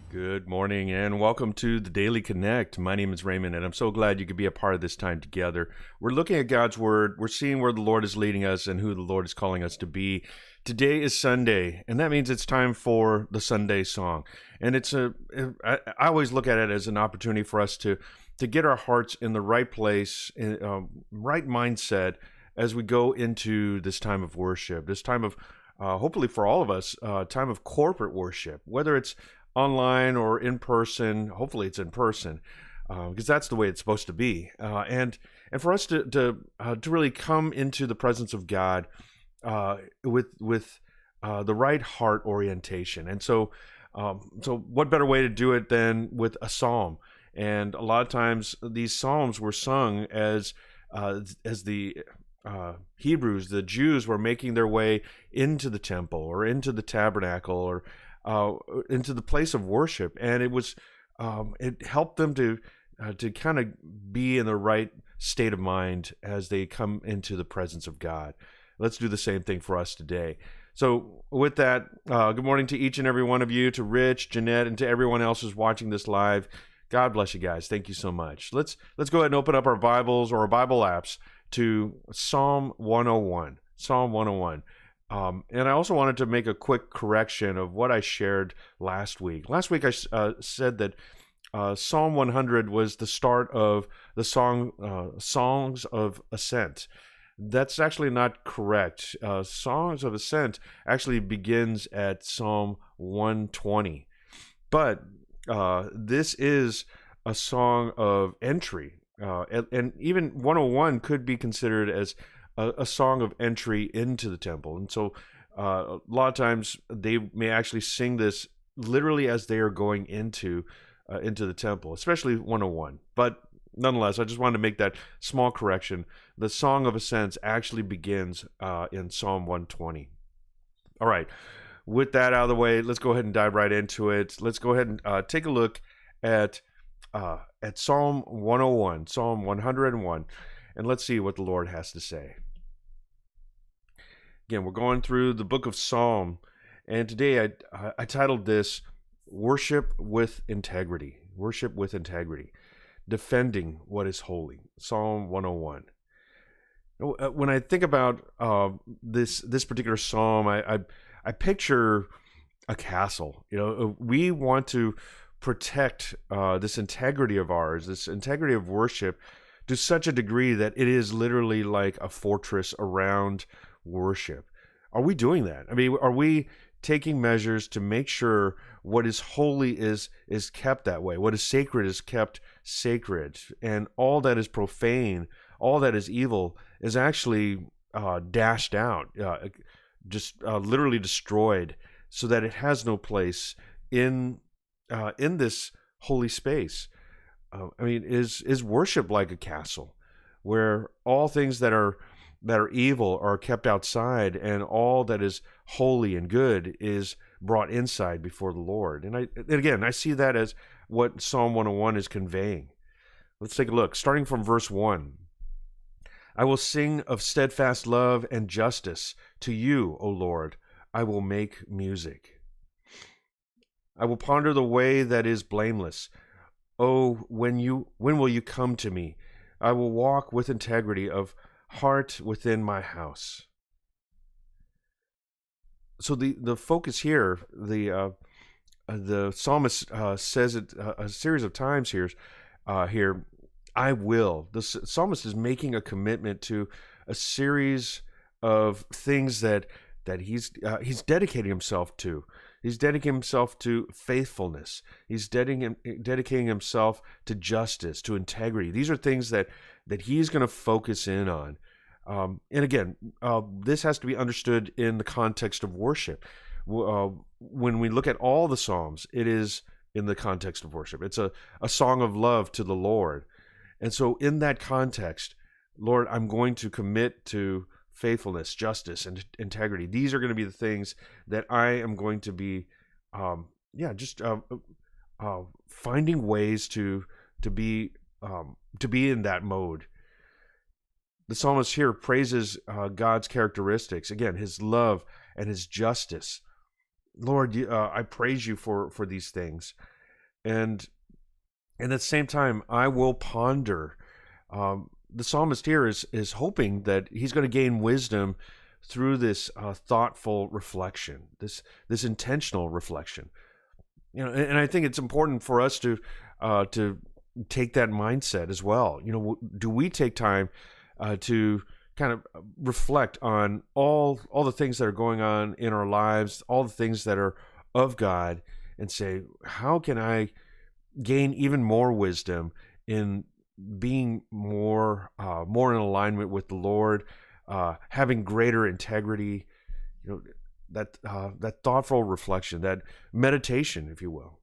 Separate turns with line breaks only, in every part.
Good morning and welcome to the Daily Connect. My name is Raymond and I'm so glad you could be a part of this time together. We're looking at God's Word. We're seeing where the Lord is leading us and who the Lord is calling us to be. Today is Sunday, and that means it's time for the Sunday song. And I always look at it as an opportunity for us to get our hearts in the right place, right mindset as we go into this time of worship, this time of hopefully for all of us, time of corporate worship, whether it's online or in person. Hopefully it's in person, because that's the way it's supposed to be. And for us to really come into the presence of God with the right heart orientation. And so what better way to do it than with a psalm? And a lot of times these psalms were sung as the Hebrews, the Jews, were making their way into the temple or into the tabernacle or into the place of worship, and it helped them to kind of be in the right state of mind as they come into the presence of God. Let's do the same thing for us today. So with that, good morning to each and every one of you, to Rich, Jeanette, and to everyone else who's watching this live. God bless you guys. Thank you so much. Let's go ahead and open up our Bibles or our Bible apps to Psalm 101. Psalm 101. And I also wanted to make a quick correction of what I shared last week. Last week I said that Psalm 100 was the start of the Songs of Ascent. That's actually not correct. Songs of Ascent actually begins at Psalm 120. But this is a song of entry. And even 101 could be considered as a song of entry into the temple. And so a lot of times they may actually sing this literally as they are going into the temple, especially 101. But nonetheless, I just wanted to make that small correction. The Song of Ascents actually begins in Psalm 120. All right. With that out of the way, let's go ahead and dive right into it. Let's go ahead and take a look at Psalm 101, Psalm 101, and let's see what the Lord has to say. Again, we're going through the book of Psalm, and today I titled this Worship with Integrity. Worship with Integrity. Defending what is holy. Psalm 101. When I think about this particular psalm, I picture a castle. We want to protect this integrity of ours, this integrity of worship, to such a degree that it is literally like a fortress around worship. Are we doing that? I mean, are we taking measures to make sure what is holy is kept that way? What is sacred is kept sacred, and all that is profane, all that is evil is actually dashed out, just literally destroyed, so that it has no place in this holy space. I mean, is worship like a castle where all things that are evil are kept outside, and all that is holy and good is brought inside before the Lord? And again, I see that as what Psalm 101 is conveying. Let's take a look, starting from verse 1. I will sing of steadfast love and justice. To you, O Lord, I will make music. I will ponder the way that is blameless. Oh, when will you come to me? I will walk with integrity of heart within my house. So the focus here, the psalmist says it a series of times here. I will. The psalmist is making a commitment to a series of things that he's dedicating himself to. He's dedicating himself to faithfulness. He's dedicating himself to justice, to integrity. These are things that he's going to focus in on. And again, this has to be understood in the context of worship. When we look at all the Psalms, it is in the context of worship. It's a song of love to the Lord. And so in that context, Lord, I'm going to commit to faithfulness, justice, and integrity. These are going to be the things that I am going to be, finding ways to be in that mode. The psalmist here praises God's characteristics. Again, his love and his justice. Lord, I praise you for these things. And at the same time, I will ponder. The psalmist here is hoping that he's going to gain wisdom through this thoughtful reflection, this intentional reflection. And I think it's important for us to take that mindset as well. Do we take time to kind of reflect on all the things that are going on in our lives, all the things that are of God, and say, how can I gain even more wisdom in being more in alignment with the Lord, having greater integrity, that thoughtful reflection, that meditation, if you will.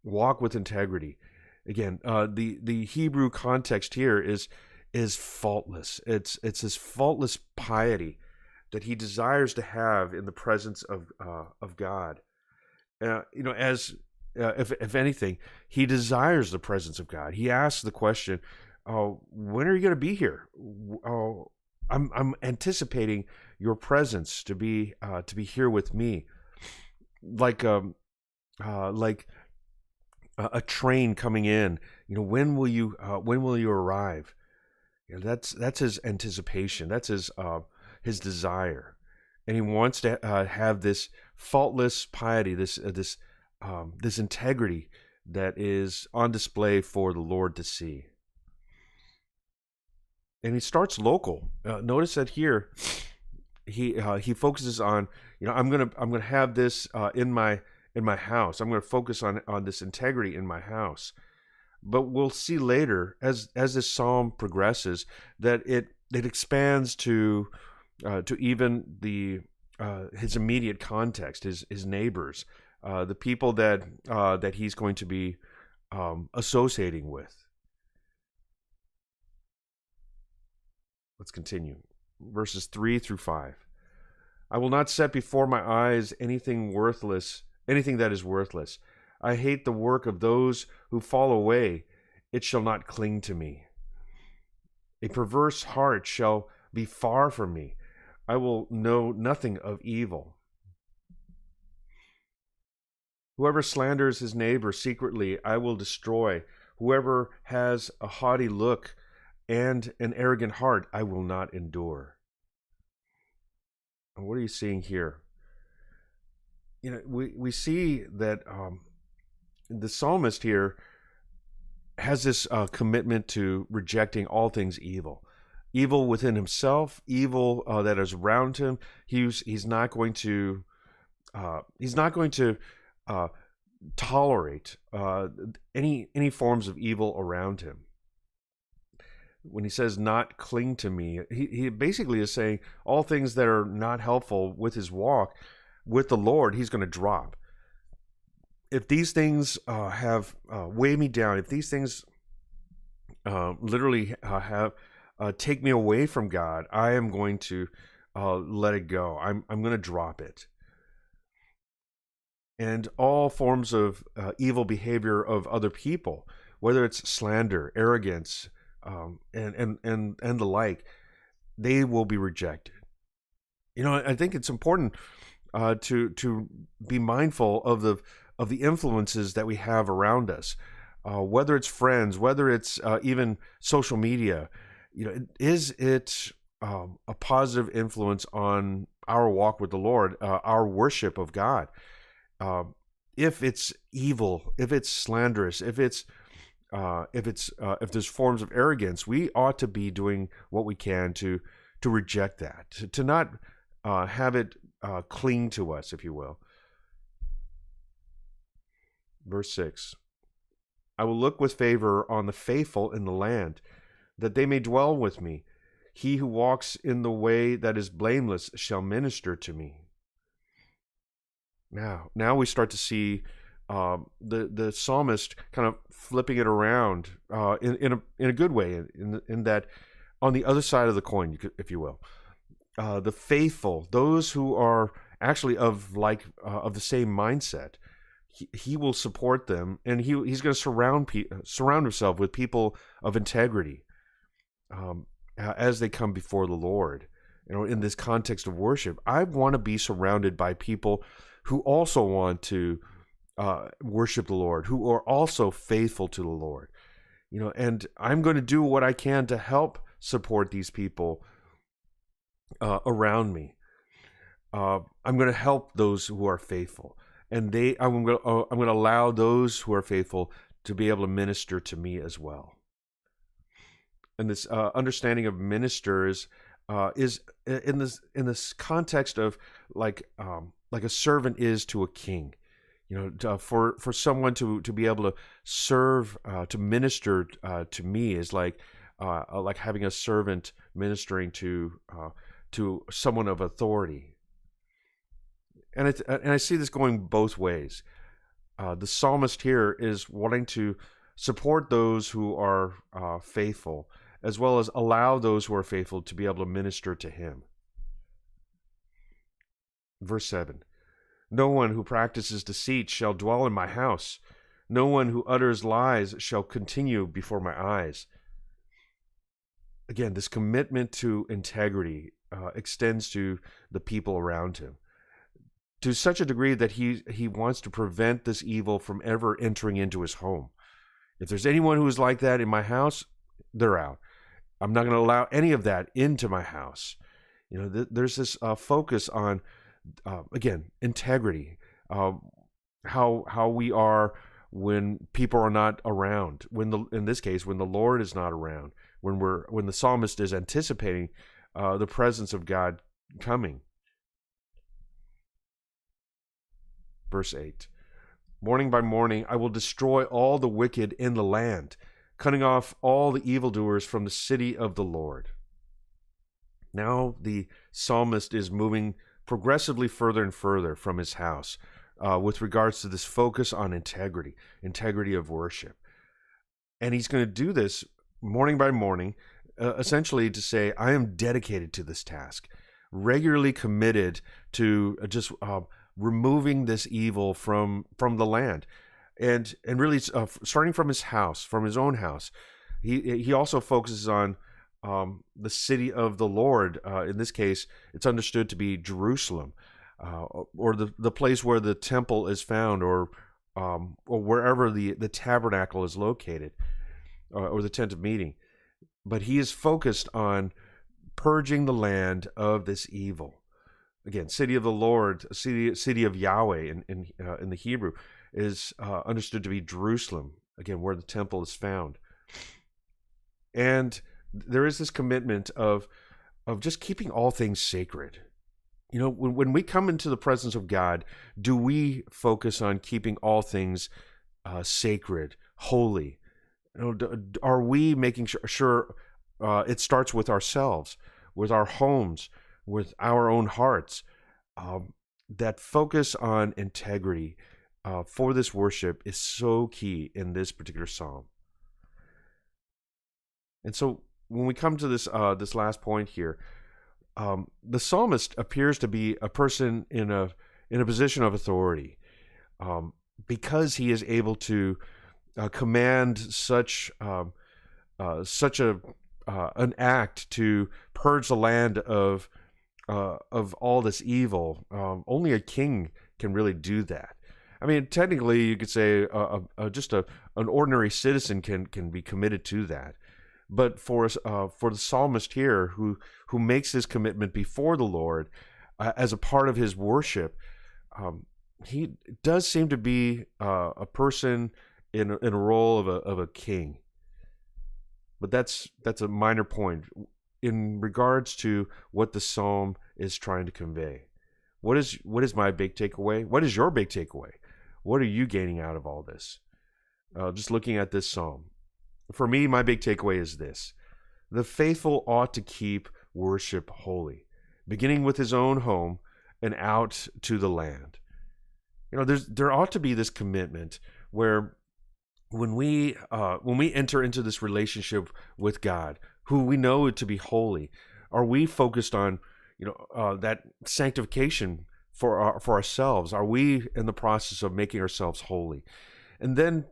Walk with integrity. Again, the Hebrew context here is faultless. It's this faultless piety that he desires to have in the presence of God. If anything, he desires the presence of God. He asks the question, when are you going to be here? I'm anticipating your presence to be here with me, like a train coming in. When will you arrive? That's his anticipation. That's his desire, and he wants to have this faultless piety, this integrity that is on display for the Lord to see. And he starts local. Notice that here he focuses on, I'm gonna have this in my house. I'm gonna focus on this integrity in my house. But we'll see later as this psalm progresses that it expands to even his immediate context, his neighbors, the people that he's going to be associating with. Let's continue. Verses 3 through 5. I will not set before my eyes anything that is worthless. I hate the work of those who fall away. It shall not cling to me. A perverse heart shall be far from me. I will know nothing of evil. Whoever slanders his neighbor secretly, I will destroy. Whoever has a haughty look and an arrogant heart, I will not endure. And what are you seeing here? We see that the psalmist here has this commitment to rejecting all things evil within himself, evil that is around him. He's not going to tolerate any forms of evil around him. When he says not cling to me, he basically is saying all things that are not helpful with his walk with the Lord, he's going to drop. If these things have weighed me down, if these things literally have take me away from God, I am going to let it go. I'm going to drop it. And all forms of evil behavior of other people, whether it's slander, arrogance, and the like, they will be rejected. I think it's important to be mindful of the influences that we have around us, whether it's friends, whether it's even social media. Is it a positive influence on our walk with the Lord, our worship of God? If it's evil, if it's slanderous, if there's forms of arrogance, we ought to be doing what we can to reject that, to not have it cling to us, if you will. Verse 6. I will look with favor on the faithful in the land, that they may dwell with me. He who walks in the way that is blameless shall minister to me. Now we start to see the psalmist kind of flipping it around in a good way, in that on the other side of the coin, if you will, the faithful, those who are actually of the same mindset, he will support them, and he's going to surround himself with people of integrity as they come before the Lord. In this context of worship, I want to be surrounded by people who also want to worship the Lord, who are also faithful to the Lord. And I'm going to do what I can to help support these people around me. I'm going to help those who are faithful, and I'm going to allow those who are faithful to be able to minister to me as well. And this understanding of ministers is in this context of like a servant is to a king. For someone to be able to serve, to minister to me is like having a servant ministering to someone of authority. And I see this going both ways. The psalmist here is wanting to support those who are faithful, as well as allow those who are faithful to be able to minister to him. Verse 7. No one who practices deceit shall dwell in my house. No one who utters lies shall continue before my eyes. Again, this commitment to integrity extends to the people around him, to such a degree that he wants to prevent this evil from ever entering into his home. If there's anyone who is like that in my house, they're out. I'm not going to allow any of that into my house. There's this focus on, again, integrity, how we are when people are not around. In this case, when the Lord is not around, when the psalmist is anticipating the presence of God coming. Verse 8. Morning by morning I will destroy all the wicked in the land, cutting off all the evildoers from the city of the Lord. Now the psalmist is moving progressively further and further from his house with regards to this focus on integrity of worship. And he's going to do this morning by morning, essentially to say, I am dedicated to this task, regularly committed to just removing this evil from the land. And really starting from his house, from his own house. He also focuses on the city of the Lord. In this case, it's understood to be Jerusalem, or the place where the temple is found, or wherever the tabernacle is located, or the tent of meeting. But he is focused on purging the land of this evil. Again, city of the Lord, city of Yahweh in the Hebrew is understood to be Jerusalem, again, where the temple is found. And there is this commitment of just keeping all things sacred. When we come into the presence of God, do we focus on keeping all things sacred, holy? Are we making sure it starts with ourselves, with our homes, with our own hearts? That focus on integrity for this worship is so key in this particular psalm. And so when we come to this last point here, the psalmist appears to be a person in a position of authority, because he is able to command such an act to purge the land of all this evil. Only a king can really do that. I mean, technically, you could say just an ordinary citizen can be committed to that. But for the psalmist here, who makes this commitment before the Lord as a part of his worship, he does seem to be a person in a role of a king. But that's a minor point in regards to what the psalm is trying to convey. What is my big takeaway? What is your big takeaway? What are you gaining out of all this? Just looking at this psalm. For me, my big takeaway is this: the faithful ought to keep worship holy, beginning with his own home and out to the land. There ought to be this commitment where when we enter into this relationship with God, who we know to be holy, are we focused on that sanctification for ourselves? Are we in the process of making ourselves holy? And then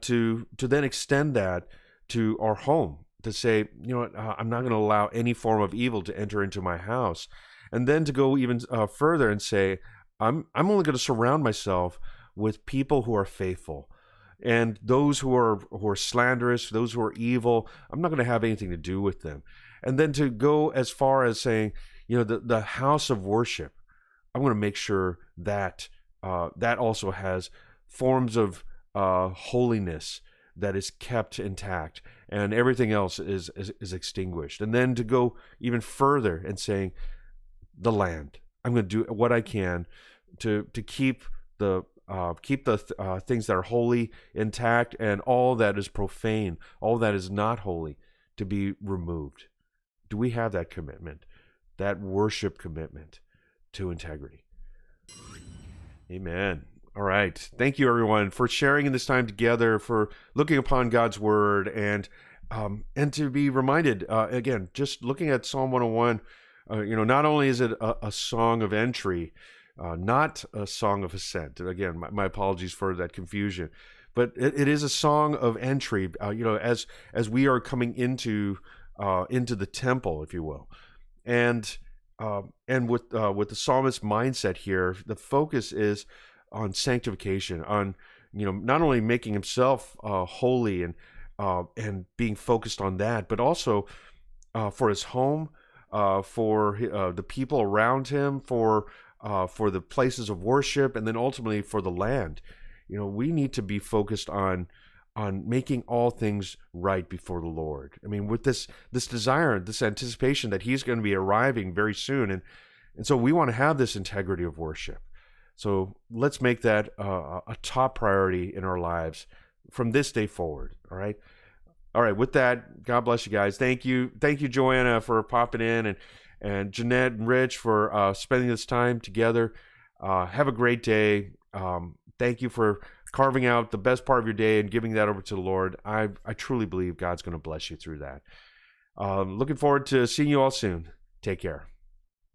to then extend that to our home, to say, I'm not going to allow any form of evil to enter into my house. And then to go even further and say, I'm only going to surround myself with people who are faithful. And those who are slanderous, those who are evil, I'm not going to have anything to do with them. And then to go as far as saying, the house of worship, I'm going to make sure that that also has forms of holiness that is kept intact, and everything else is extinguished. And then to go even further and saying, the land, I'm going to do what I can to keep the things that are holy intact, and all that is profane, all that is not holy, to be removed. Do we have that commitment, that worship commitment to integrity? Amen. All right. Thank you, everyone, for sharing in this time together, for looking upon God's word, and to be reminded, again, just looking at Psalm 101, not only is it a song of entry, not a song of ascent. Again, my apologies for that confusion, but it is a song of entry. As we are coming into the temple, if you will, and with the psalmist's mindset here, the focus is on sanctification, on not only making himself holy and being focused on that, but also for his home, for the people around him, for the places of worship, and then ultimately for the land. We need to be focused on making all things right before the Lord. I mean, with this desire, this anticipation that he's going to be arriving very soon, and so we want to have this integrity of worship. So let's make that a top priority in our lives from this day forward. All right. With that, God bless you guys. Thank you, Joanna, for popping in, and Jeanette and Rich for spending this time together. Have a great day. Thank you for carving out the best part of your day and giving that over to the Lord. I truly believe God's going to bless you through that. Looking forward to seeing you all soon. Take care.